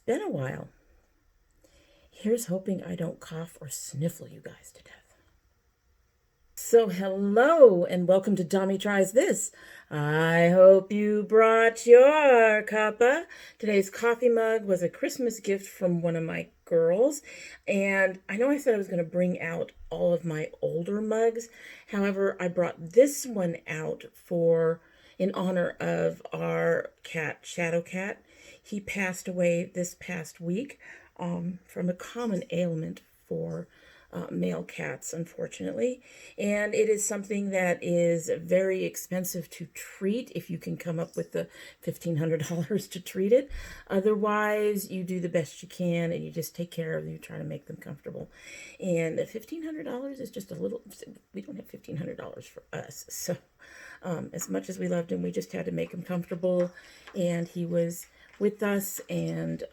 been a while. Here's hoping I don't cough or sniffle you guys to death. So hello and welcome to domytriesthis. I hope you brought your cuppa. Today's coffee mug was a Christmas gift from one of my girls, and I know I said I was going to bring out all of my older mugs. However, I brought this one out in honor of our cat, Shadow Cat. He passed away this past week from a common ailment for male cats, unfortunately. And it is something that is very expensive to treat if you can come up with the $1,500 to treat it. Otherwise, you do the best you can and you just take care of them. You try to make them comfortable. And $1,500 is just a little, we don't have $1,500 for us. So as much as we loved him, we just had to make him comfortable. And he was with us and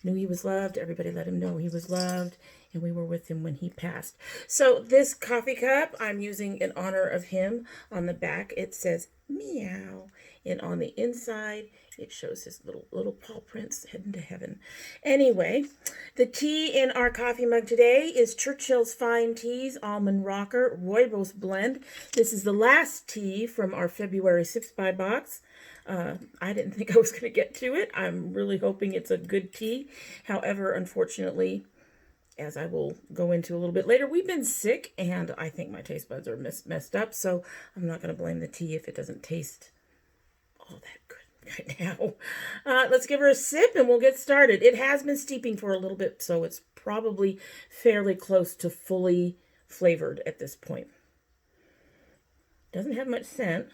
knew he was loved. Everybody let him know he was loved, and we were with him when he passed. So this coffee cup I'm using in honor of him. On the back it says meow, and on the inside it shows his little paw prints heading to heaven. Anyway, the tea in our coffee mug today is Churchill's Fine Teas Almond Rocker Rooibos Blend. This is the last tea from our February 6-buy box. I didn't think I was going to get to it. I'm really hoping it's a good tea. However, unfortunately, as I will go into a little bit later, we've been sick, and I think my taste buds are messed up, so I'm not going to blame the tea if it doesn't taste all that good right now. Let's give her a sip, and we'll get started. It has been steeping for a little bit, so it's probably fairly close to fully flavored at this point. Doesn't have much scent.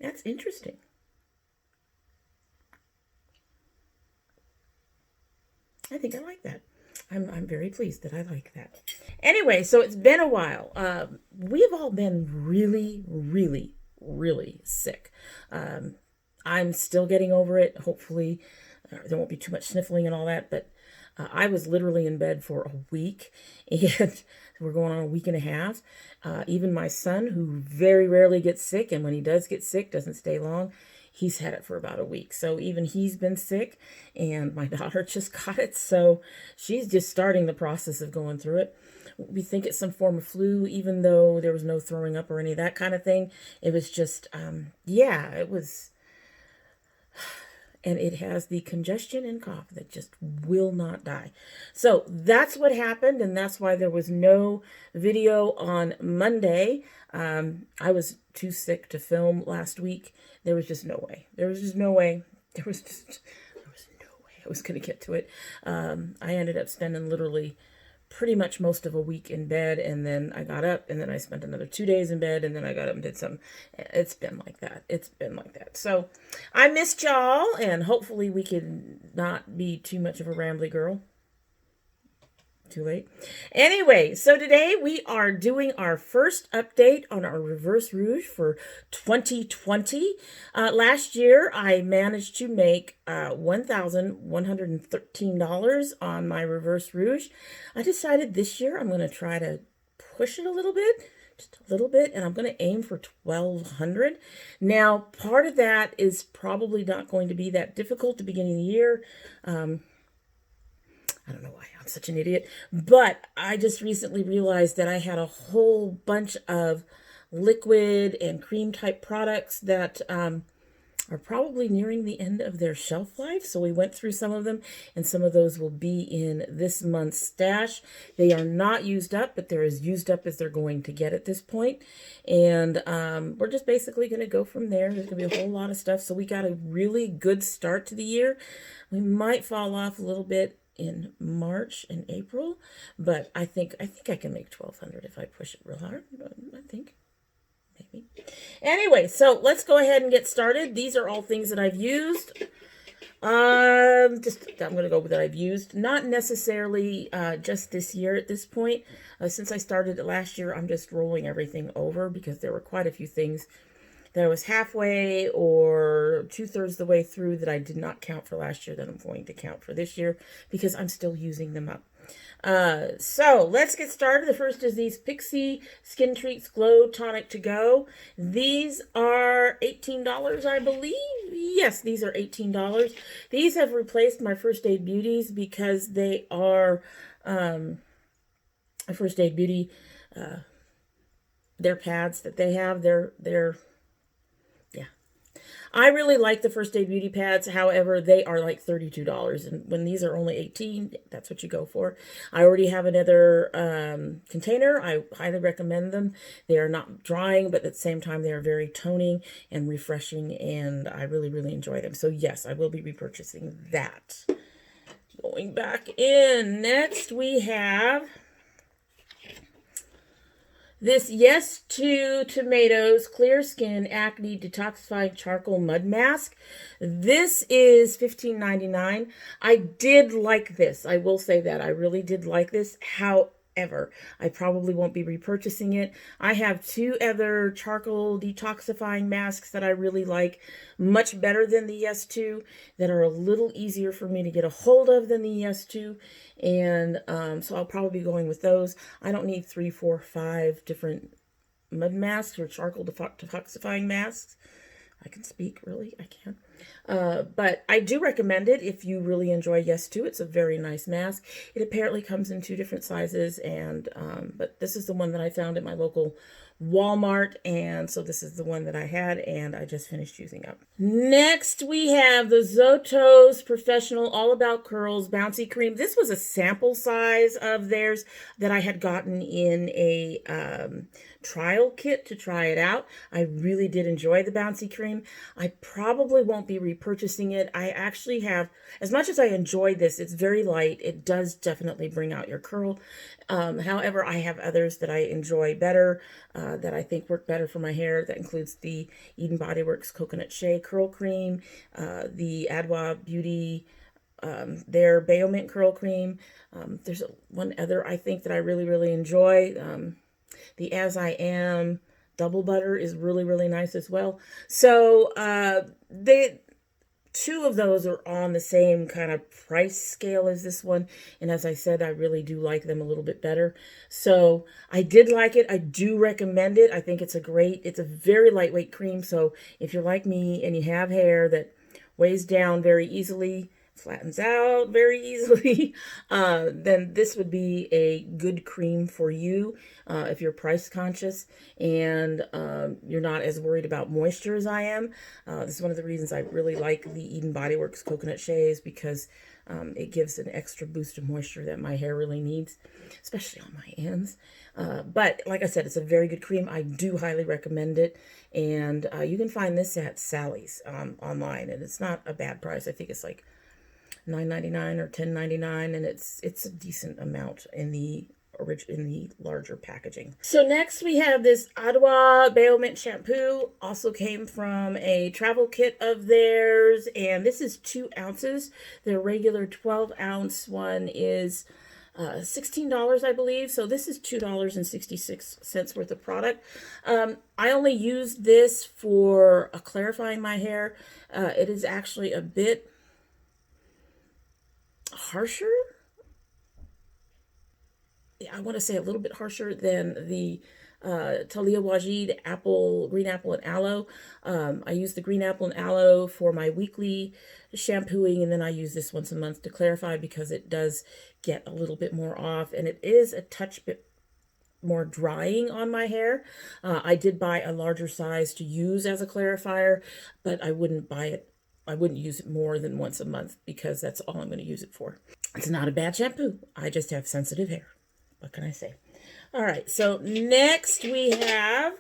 That's interesting. I think I like that. I'm very pleased that I like that. Anyway, so it's been a while. We've all been really, really, really sick. I'm still getting over it. Hopefully, there won't be too much sniffling and all that, but I was literally in bed for a week, and we're going on a week and a half. Even my son, who very rarely gets sick, and when he does get sick, doesn't stay long, he's had it for about a week. So even he's been sick, and my daughter just got it. So she's just starting the process of going through it. We think it's some form of flu, even though there was no throwing up or any of that kind of thing. It was just, yeah, it was... And it has the congestion and cough that just will not die. So that's what happened, and that's why there was no video on Monday. I was too sick to film last week. There was just no way. There was just no way. There was no way I was going to get to it. I ended up spending literally pretty much most of a week in bed, and then I got up, and then I spent another 2 days in bed, and then I got up and did some. It's been like that. It's been like that. So I missed y'all, and hopefully we can not be too much of a rambly girl. Too late. Anyway, so today we are doing our first update on our Reverse Rouge for 2020. Last year, I managed to make $1,113 on my Reverse Rouge. I decided this year I'm going to try to push it a little bit, just a little bit, and I'm going to aim for $1,200. Now, part of that is probably not going to be that difficult at the beginning of the year. I don't know why I'm such an idiot, but I just recently realized that I had a whole bunch of liquid and cream type products that are probably nearing the end of their shelf life. So we went through some of them, and some of those will be in this month's stash. They are not used up, but they're as used up as they're going to get at this point. And we're just basically going to go from there. There's going to be a whole lot of stuff. So we got a really good start to the year. We might fall off a little bit in March and April, but I think I can make $1,200 if I push it real hard. I think maybe. Anyway, so let's go ahead and get started. These are all things that I've used. I'm going to go with that I've used, not necessarily just this year at this point. Since I started it last year, I'm just rolling everything over because there were quite a few things that I was halfway or 2/3 the way through that I did not count for last year that I'm going to count for this year because I'm still using them up. So let's get started. The first is these Pixi Skin Treats Glow Tonic-To-Go. These are $18, I believe. Yes, these are $18. These have replaced my First Aid Beauties because they are First Aid Beauty. Their pads that they have, they're yeah. I really like the First Aid Beauty pads. However, they are like $32. And when these are only $18, that's what you go for. I already have another container. I highly recommend them. They are not drying, but at the same time, they are very toning and refreshing. And I really, really enjoy them. So yes, I will be repurchasing that. Going back in. Next, we have this YesTo Tomatoes Clear Skin Acne Detoxifying Charcoal Mud Mask. This is $15.99. I did like this. I will say that. I really did like this. However, I probably won't be repurchasing it. I have two other charcoal detoxifying masks that I really like, much better than the YesTo, that are a little easier for me to get a hold of than the YesTo. And so I'll probably be going with those. I don't need 3, 4, 5 different mud masks or charcoal detoxifying masks. I can speak, really, I can. But I do recommend it if you really enjoy YesTo. It's a very nice mask. It apparently comes in 2 different sizes, and but this is the one that I found at my local Walmart, and so this is the one that I had, and I just finished using up. Next, we have the Sotos Professional All About Curls Bouncy Cream. This was a sample size of theirs that I had gotten in a trial kit to try it out. I really did enjoy the Bouncy Cream. I probably won't be repurchasing it. I actually have, as much as I enjoy this, it's very light. It does definitely bring out your curl. However, I have others that I enjoy better, that I think work better for my hair. That includes the Eden Body Works Coconut Shea Curl Cream, the Adwoa Beauty, their Baomint Curl Cream. There's one other I think that I really, really enjoy. The As I Am Double Butter is really, really nice as well. So two of those are on the same kind of price scale as this one. And as I said, I really do like them a little bit better. So I did like it. I do recommend it. I think it's a very lightweight cream. So if you're like me and you have hair that weighs down very easily, flattens out very easily, then this would be a good cream for you if you're price conscious and you're not as worried about moisture as I am. This is one of the reasons I really like the Eden Body Works Coconut Shea, because it gives an extra boost of moisture that my hair really needs, especially on my ends. But like I said, it's a very good cream. I do highly recommend it. And you can find this at Sally's online, and it's not a bad price. I think it's like $9.99 or $10.99, and it's a decent amount in the larger packaging. So next we have this Ottawa Bailment shampoo. Also came from a travel kit of theirs, and this is 2 ounces. Their regular 12-ounce one is $16, I believe. So this is $2.66 worth of product. I only used this for clarifying my hair. It is actually a bit harsher. I want to say a little bit harsher than the Talia Wajid green apple and aloe. I use the green apple and aloe for my weekly shampooing, and then I use this once a month to clarify because it does get a little bit more off, and it is a touch bit more drying on my hair. I did buy a larger size to use as a clarifier, but I wouldn't buy it. I wouldn't use it more than once a month because that's all I'm going to use it for. It's not a bad shampoo. I just have sensitive hair. What can I say? All right. So next we have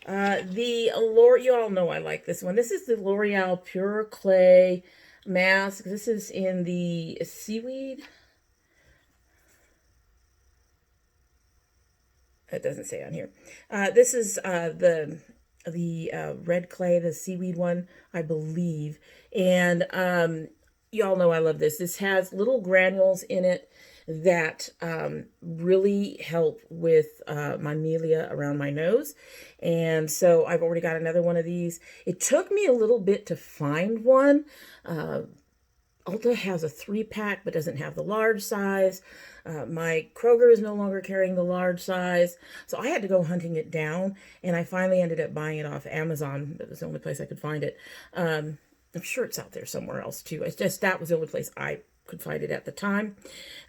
the L'Oreal. You all know I like this one. This is the L'Oreal Pure Clay Mask. This is in the seaweed. It doesn't say on here. This is the red clay, the seaweed one, I believe. And y'all know I love this. This has little granules in it that really help with my melia around my nose. And so I've already got another one of these. It took me a little bit to find one. Ulta has a 3-pack but doesn't have the large size. My Kroger is no longer carrying the large size. So I had to go hunting it down, and I finally ended up buying it off Amazon. That was the only place I could find it. I'm sure it's out there somewhere else too. It's just that was the only place I could find it at the time.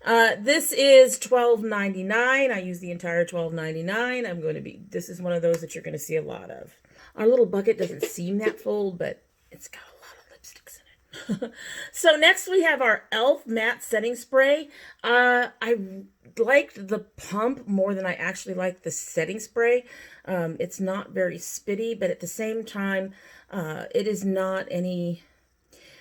This is $12.99. I use the entire $12.99. This is one of those that you're going to see a lot of. Our little bucket doesn't seem that full, but it's got a lot of lipsticks in it. So next we have our e.l.f. matte setting spray. I liked the pump more than I actually liked the setting spray. It's not very spitty, but at the same time, it is not any...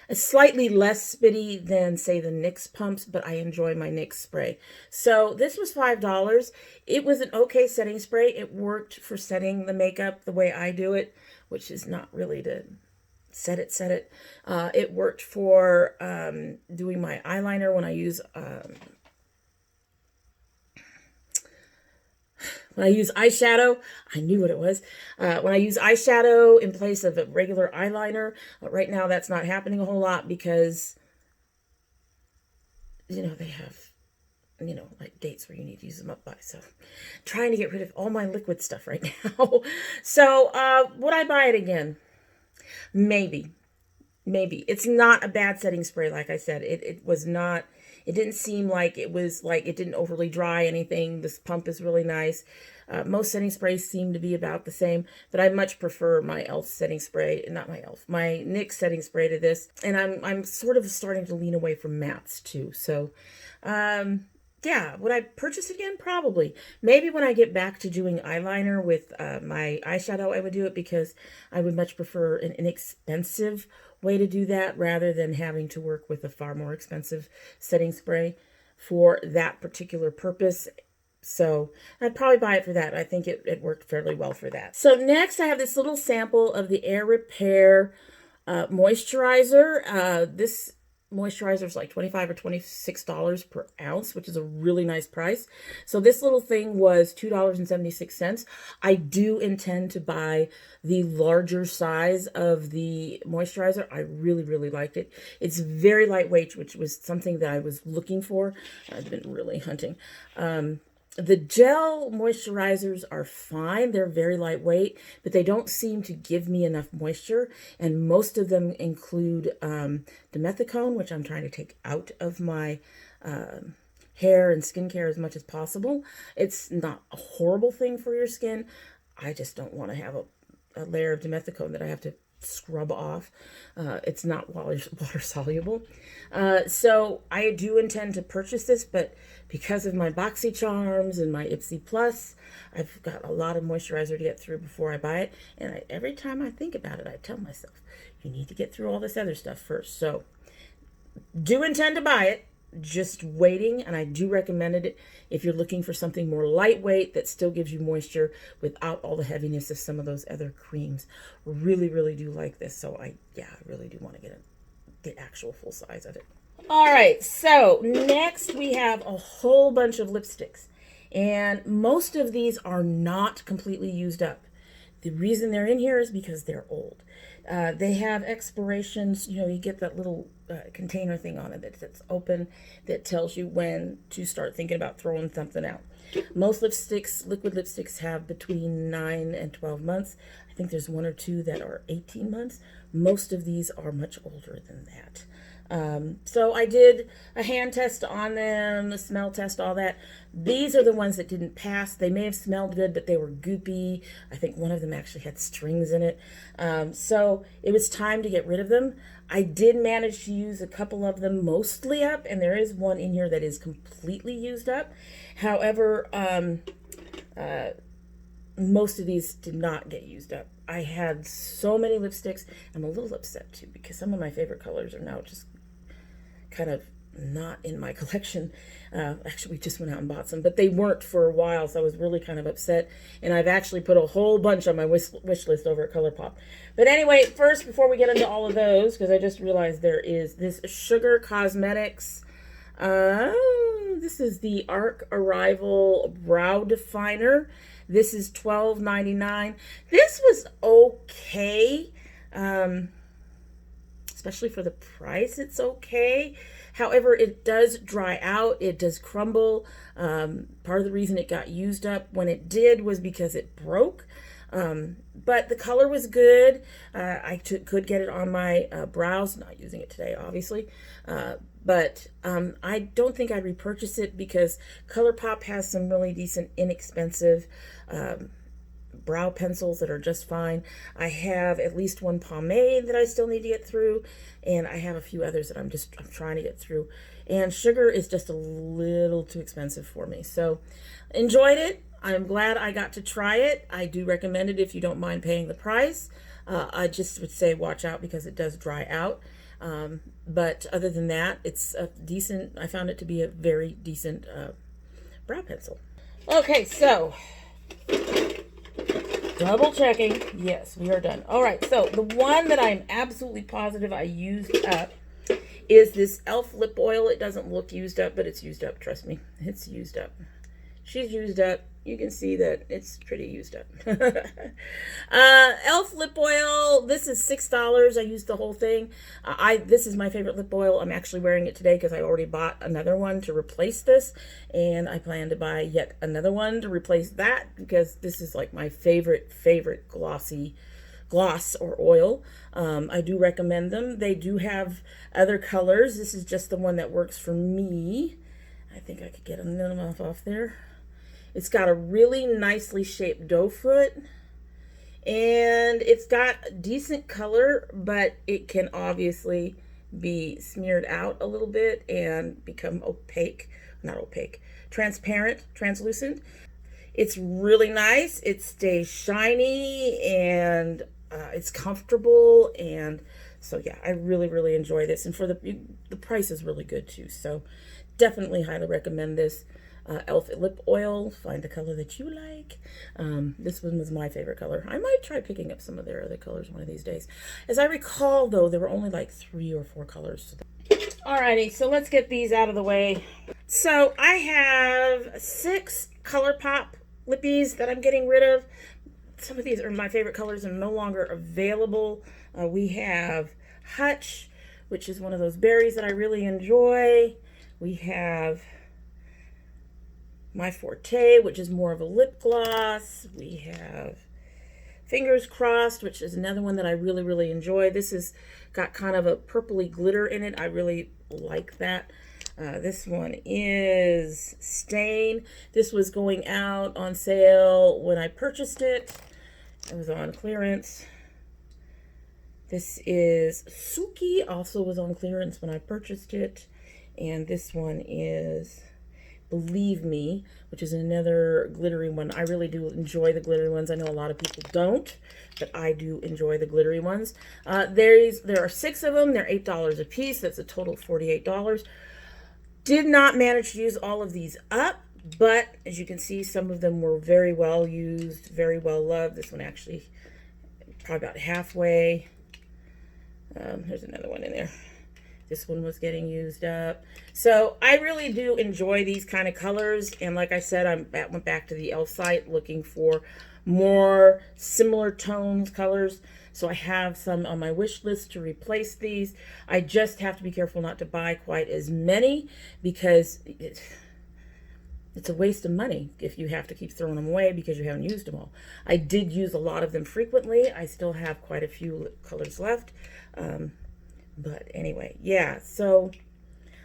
It's slightly less spitty than, say, the NYX pumps, but I enjoy my NYX spray. So this was $5. It was an okay setting spray. It worked for setting the makeup the way I do it, which is not really to set it. It worked for doing my eyeliner when I use... When I use eyeshadow, I knew what it was. When I use eyeshadow in place of a regular eyeliner, right now that's not happening a whole lot because, you know, they have, you know, like dates where you need to use them up by. So trying to get rid of all my liquid stuff right now. So would I buy it again? Maybe. It's not a bad setting spray, like I said. It was not... It didn't seem like it was like it didn't overly dry anything. This pump is really nice. Most setting sprays seem to be about the same, but I much prefer my e.l.f. setting spray, not my e.l.f., my NYX setting spray to this. And I'm sort of starting to lean away from mattes too. So, yeah, would I purchase it again? Probably. Maybe when I get back to doing eyeliner with my eyeshadow, I would do it because I would much prefer an inexpensive way to do that rather than having to work with a far more expensive setting spray for that particular purpose. So I'd probably buy it for that. I think it worked fairly well for that. So next I have this little sample of the Air Repair Moisturizer. This moisturizer is like $25 or $26 per ounce, which is a really nice price. So this little thing was $2.76. I do intend to buy the larger size of the moisturizer. I really liked it. It's very lightweight, which was something that I was looking for. I've been really hunting. The gel moisturizers are fine. They're very lightweight, but they don't seem to give me enough moisture. And most of them include dimethicone, which I'm trying to take out of my hair and skincare as much as possible. It's not a horrible thing for your skin. I just don't want to have a layer of dimethicone that I have to scrub off. It's not water soluble. So I do intend to purchase this, but because of my Boxy Charms and my Ipsy Plus, I've got a lot of moisturizer to get through before I buy it. And every time I think about it, I tell myself, you need to get through all this other stuff first. So do intend to buy it. Just waiting, and I do recommend it if you're looking for something more lightweight that still gives you moisture without all the heaviness of some of those other creams. Really do like this. So I really do want to get the actual full size of it. All right, so next we have a whole bunch of lipsticks, and most of these are not completely used up. The reason they're in here is because they're old. They have expirations. You know, you get that little container thing on it that's open that tells you when to start thinking about throwing something out. Most lipsticks, liquid lipsticks, have between 9 and 12 months. I think there's 1 or 2 that are 18 months. Most of these are much older than that. So I did a hand test on them, a smell test, all that. These are the ones that didn't pass. They may have smelled good, but they were goopy. I think one of them actually had strings in it. So it was time to get rid of them. I did manage to use a couple of them mostly up, and there is one in here that is completely used up. However, most of these did not get used up. I had so many lipsticks. I'm a little upset too because some of my favorite colors are now just kind of not in my collection. Actually, we just went out and bought some, but they weren't for a while, so I was really kind of upset. And I've actually put a whole bunch on my wish list over at ColourPop. But anyway, first, before we get into all of those, because I just realized there is this Sugar Cosmetics. This is the Arc Arrival Brow Definer. This is $12.99. This was okay. especially for the price, it's okay. However, it does dry out. It does crumble. Part of the reason it got used up when it did was because it broke. But the color was good. I could get it on my brows. Not using it today, obviously. But I don't think I'd repurchase it because ColourPop has some really decent, inexpensive brow pencils that are just fine. I have at least one pomade that I still need to get through, and I have a few others that I'm trying to get through. And sugar is just a little too expensive for me. So enjoyed it. I'm glad I got to try it. I do recommend it if you don't mind paying the price. I just would say watch out because it does dry out. But other than that, it's a decent, I found it to be a very decent brow pencil. Okay, so double checking. Yes, we are done. All right, so the one that I'm absolutely positive I used up is this e.l.f. lip oil. It doesn't look used up, but it's used up. Trust me, it's used up. She's used up. You can see that it's pretty used up. e.l.f. lip oil. This is $6. I used the whole thing. This is my favorite lip oil. I'm actually wearing it today because I already bought another one to replace this, and I plan to buy yet another one to replace that because this is like my favorite gloss or oil. I do recommend them. They do have other colors. This is just the one that works for me. I think I could get a little off there. It's got a really nicely shaped doe foot, and it's got a decent color, but it can obviously be smeared out a little bit and become transparent, translucent. It's really nice. It stays shiny, and it's comfortable, and so yeah, I really enjoy this, and for the price is really good too. So definitely highly recommend this. e.l.f. lip oil. Find the color that you like. This one was my favorite color. I might try picking up some of their other colors one of these days. As I recall, though, there were only like 3 or 4 colors. Alrighty, so let's get these out of the way. So I have 6 ColourPop Lippies that I'm getting rid of. Some of these are my favorite colors and no longer available. We have Hutch, which is one of those berries that I really enjoy. We have My Forte, which is more of a lip gloss. We have Fingers Crossed, which is another one that I really enjoy. This has got kind of a purpley glitter in it. I really like that. This one is Stain. This was going out on sale when I purchased it. It was on clearance. This is Suki, also was on clearance when I purchased it. And this one is Believe Me, which is another glittery one. I really do enjoy the glittery ones. I know a lot of people don't, but I do enjoy the glittery ones. There are 6 of them. They're $8 a piece. That's a total of $48. Did not manage to use all of these up, but as you can see, some of them were very well used, very well loved. This one actually probably about halfway. There's another one in there. This one was getting used up. So I really do enjoy these kind of colors. And like I said, I went back to the e.l.f. site looking for more similar tones, colors. So I have some on my wish list to replace these. I just have to be careful not to buy quite as many because it's a waste of money if you have to keep throwing them away because you haven't used them all. I did use a lot of them frequently. I still have quite a few colors left. But anyway, yeah, so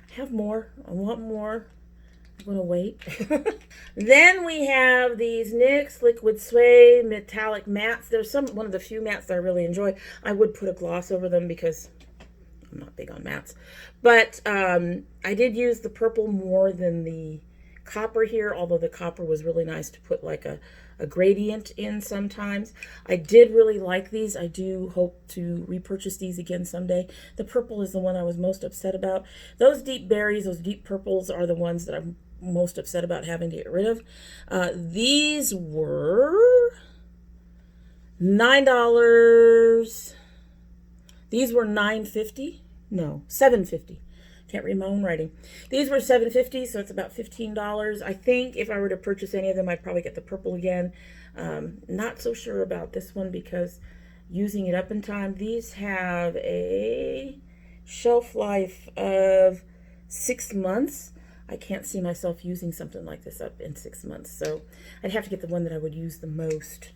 I have more. I want more. I'm going to wait. Then we have these NYX Liquid Suede Metallic Mattes. There's one of the few mattes that I really enjoy. I would put a gloss over them because I'm not big on mattes. But I did use the purple more than the copper here, although the copper was really nice to put like a gradient in sometimes. I did really like these. I do hope to repurchase these again someday. The purple is the one I was most upset about. Those deep berries, those deep purples are the ones that I'm most upset about having to get rid of. These were $9. These were $9.50. No, $7.50. Can't read my own writing. These were $7.50, so it's about $15. I think if I were to purchase any of them, I'd probably get the purple again. Not so sure about this one because using it up in time. These have a shelf life of 6 months. I can't see myself using something like this up in 6 months, so I'd have to get the one that I would use the most.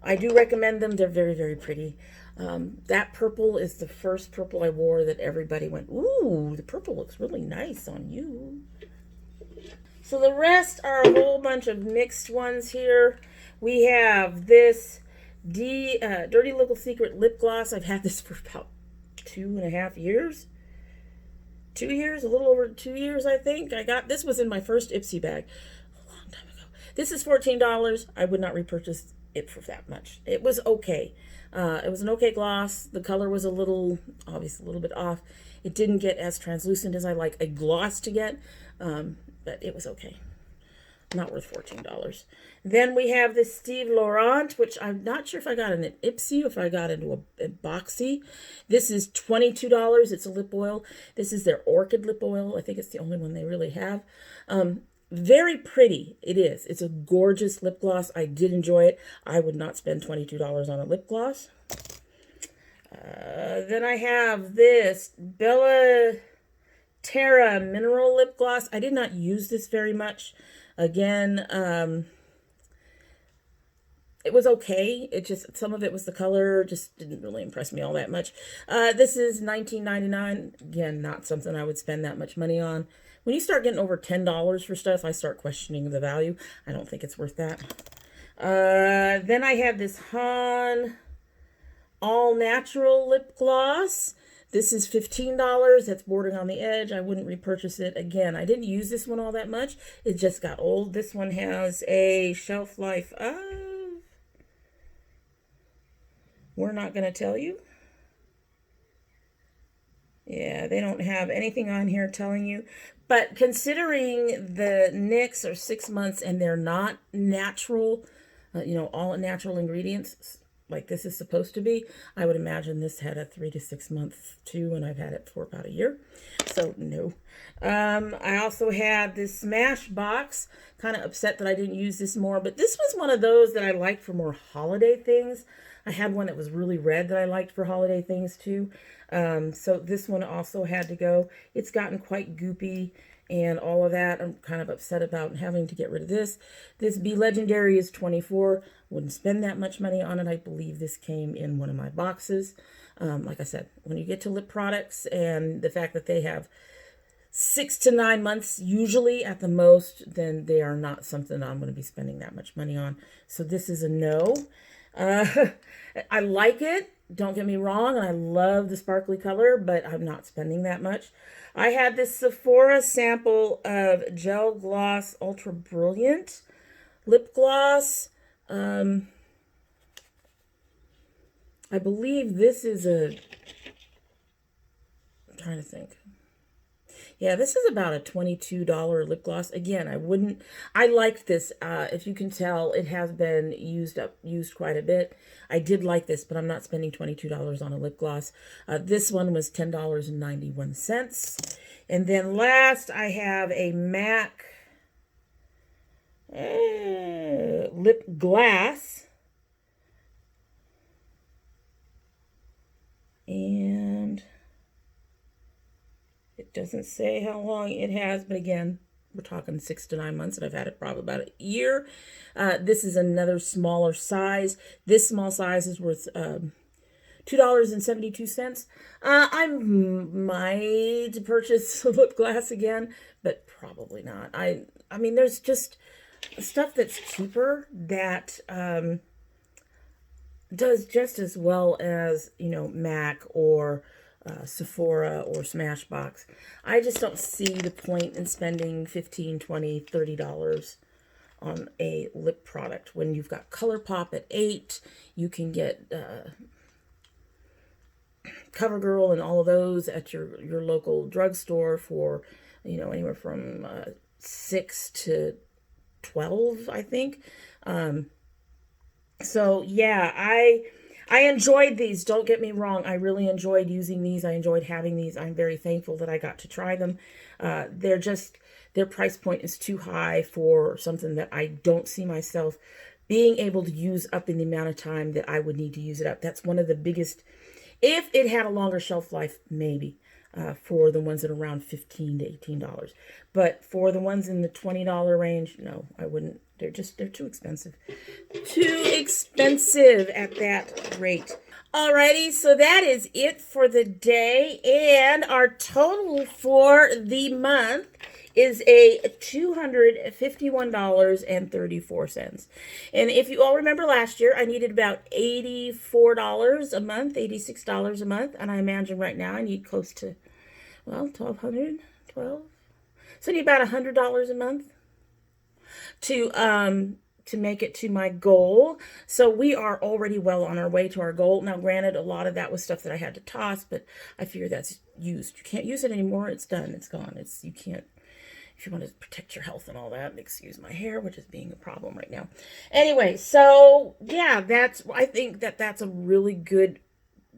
I do recommend them. They're very, very pretty. That purple is the first purple I wore that everybody went, ooh, the purple looks really nice on you. So the rest are a whole bunch of mixed ones here. We have this Dirty Little Secret lip gloss. I've had this for about 2.5 years. 2 years, a little over 2 years, I think. This was in my first Ipsy bag a long time ago. This is $14. I would not repurchase it for that much. It was okay. It was an okay gloss. The color was obviously a little bit off. It didn't get as translucent as I like a gloss to get, but it was okay. Not worth $14. Then we have this Steve Laurent, which I'm not sure if I got in an Ipsy or if I got into a Boxy. This is $22. It's a lip oil. This is their Orchid lip oil. I think it's the only one they really have. Very pretty. It is. It's a gorgeous lip gloss. I did enjoy it. I would not spend $22 on a lip gloss. Then I have this Bella Terra Mineral Lip Gloss. I did not use this very much. Again, it was okay. It just, some of it was the color, just didn't really impress me all that much. This is $19.99. Again, not something I would spend that much money on. When you start getting over $10 for stuff, I start questioning the value. I don't think it's worth that. Then I have this Han All Natural Lip Gloss. This is $15. That's bordering on the edge. I wouldn't repurchase it. Again, I didn't use this one all that much. It just got old. This one has a shelf life of... We're not going to tell you. Yeah, they don't have anything on here telling you. But considering the NYX are 6 months and they're not natural, all natural ingredients like this is supposed to be, I would imagine this had a 3 to 6 month too, and I've had it for about a year. So no. I also had this Smash box. Kind of upset that I didn't use this more, but this was one of those that I liked for more holiday things. I had one that was really red that I liked for holiday things too. So this one also had to go. It's gotten quite goopy and all of that. I'm kind of upset about having to get rid of this. This Be Legendary is $24. Wouldn't spend that much money on it. I believe this came in one of my boxes. Like I said, when you get to lip products and the fact that they have 6 to 9 months usually at the most, then they are not something I'm going to be spending that much money on. So this is a no. I like it. Don't get me wrong. I love the sparkly color, but I'm not spending that much. I had this Sephora sample of Gel Gloss Ultra Brilliant Lip Gloss. I believe this is I'm trying to think. Yeah, this is about a $22 lip gloss. Again, I liked this. If you can tell, it has been used quite a bit. I did like this, but I'm not spending $22 on a lip gloss. This one was $10.91. And then last, I have a MAC lip glass. And it doesn't say how long it has, but again, we're talking 6 to 9 months, and I've had it probably about a year. This is another smaller size. This small size is worth $2.72. I might purchase a lip gloss again, but probably not. I mean, there's just stuff that's cheaper that does just as well as, MAC or Sephora or Smashbox. I just don't see the point in spending $15, $20, $30 on a lip product when you've got ColourPop at $8. You can get CoverGirl and all of those at your local drugstore for anywhere from $6 to $12, I think. So yeah, I enjoyed these. Don't get me wrong. I really enjoyed using these. I enjoyed having these. I'm very thankful that I got to try them. Their price point is too high for something that I don't see myself being able to use up in the amount of time that I would need to use it up. That's one of the biggest If it had a longer shelf life, maybe. For the ones that are around $15 to $18. But for the ones in the $20 range, no, I wouldn't. They're too expensive. Too expensive at that rate. Alrighty, so that is it for the day. And our total for the month is a $251.34. And if you all remember last year, I needed about $84 a month, $86 a month. And I imagine right now I need close to, well, $1,200, $12. So I need about $100 a month to make it to my goal. So we are already well on our way to our goal. Now, granted, a lot of that was stuff that I had to toss, but I figure that's used. You can't use it anymore. It's done. It's gone. You can't. If you want to protect your health and all that, excuse my hair, which is being a problem right now. Anyway, so yeah, I think that's a really good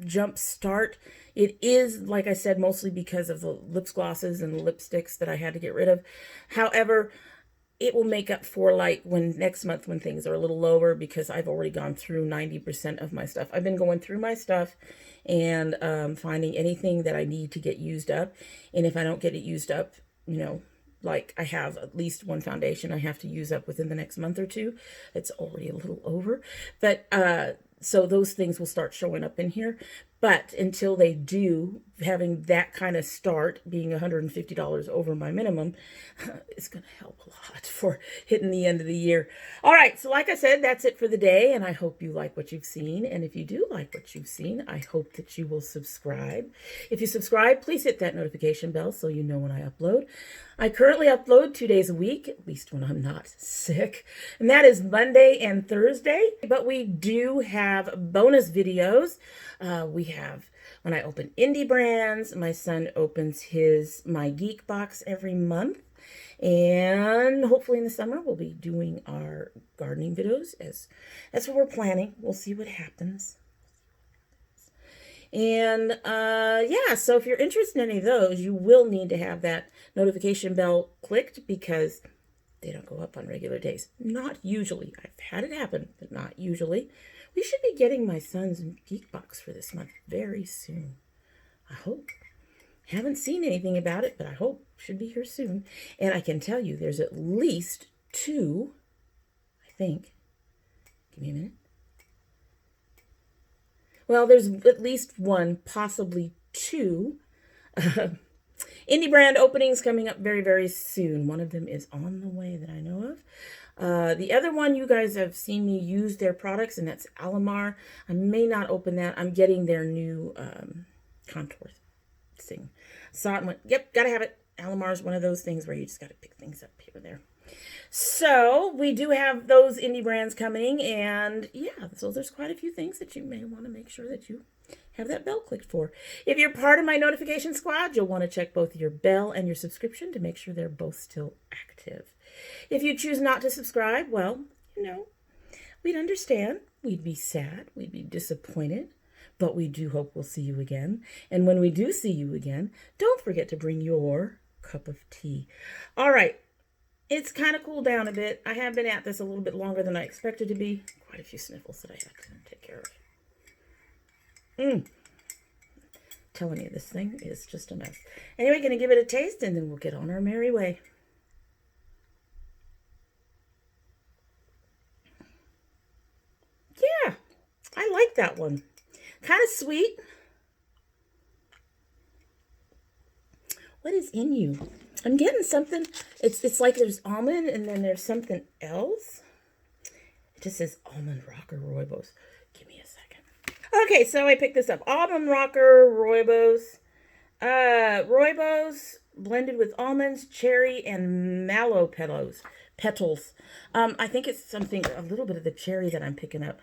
jump start. It is, like I said, mostly because of the lip glosses and lipsticks that I had to get rid of. However, it will make up for like next month when things are a little lower, because I've already gone through 90% of my stuff. I've been going through my stuff and finding anything that I need to get used up. And if I don't get it used up, like I have at least one foundation I have to use up within the next month or two. It's already a little over. But so those things will start showing up in here. But until they do, having that kind of start, being $150 over my minimum, is going to help a lot for hitting the end of the year. All right, so like I said, that's it for the day, and I hope you like what you've seen. And if you do like what you've seen, I hope that you will subscribe. If you subscribe, please hit that notification bell so you know when I upload. I currently upload 2 days a week, at least when I'm not sick, and that is Monday and Thursday. But we do have bonus videos. We have when I open indie brands. My son opens my geek box every month, and hopefully in the summer we'll be doing our gardening videos. That's what we're planning. We'll see what happens. And yeah, so if you're interested in any of those, you will need to have that notification bell clicked, because they don't go up on regular days. Not usually. I've had it happen, but not usually. We should be getting my son's geek box for this month very soon. I hope. Haven't seen anything about it, but I hope. Should be here soon. And I can tell you there's at least 2, I think. Give me a minute. Well, there's at least 1, possibly 2 indie brand openings coming up very, very soon. One of them is on the way that I know of. The other one, you guys have seen me use their products, and that's Alamar. I may not open that. I'm getting their new contour thing. Saw it, went, yep, gotta have it. Alamar is one of those things where you just gotta pick things up here and there. So we do have those indie brands coming, and yeah, so there's quite a few things that you may want to make sure that you have that bell clicked for. If you're part of my notification squad, you'll want to check both your bell and your subscription to make sure they're both still active. If you choose not to subscribe, well, we'd understand. We'd be sad. We'd be disappointed. But we do hope we'll see you again. And when we do see you again, don't forget to bring your cup of tea. All right. It's kind of cooled down a bit. I have been at this a little bit longer than I expected to be. Quite a few sniffles that I have to take care of. Telling you, this thing is just a mess. Anyway, going to give it a taste, and then we'll get on our merry way. Yeah, I like that one. Kind of sweet. What is in you? I'm getting something. It's like there's almond, and then there's something else. It just says almond rocker rooibos. Give me a second. Okay, so I picked this up. Almond rocker rooibos. Rooibos blended with almonds, cherry, and mallow petals. I think it's something, a little bit of the cherry that I'm picking up.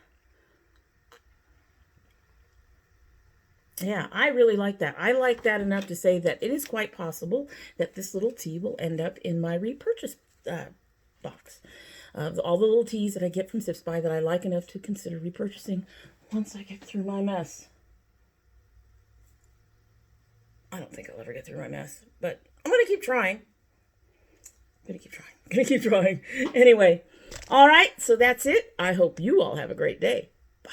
Yeah, I really like that. I like that enough to say that it is quite possible that this little tea will end up in my repurchase box. All the little teas that I get from Sips By that I like enough to consider repurchasing once I get through my mess. I don't think I'll ever get through my mess, but I'm going to keep trying. Going to keep trying. Anyway, all right, so that's it. I hope you all have a great day. Bye.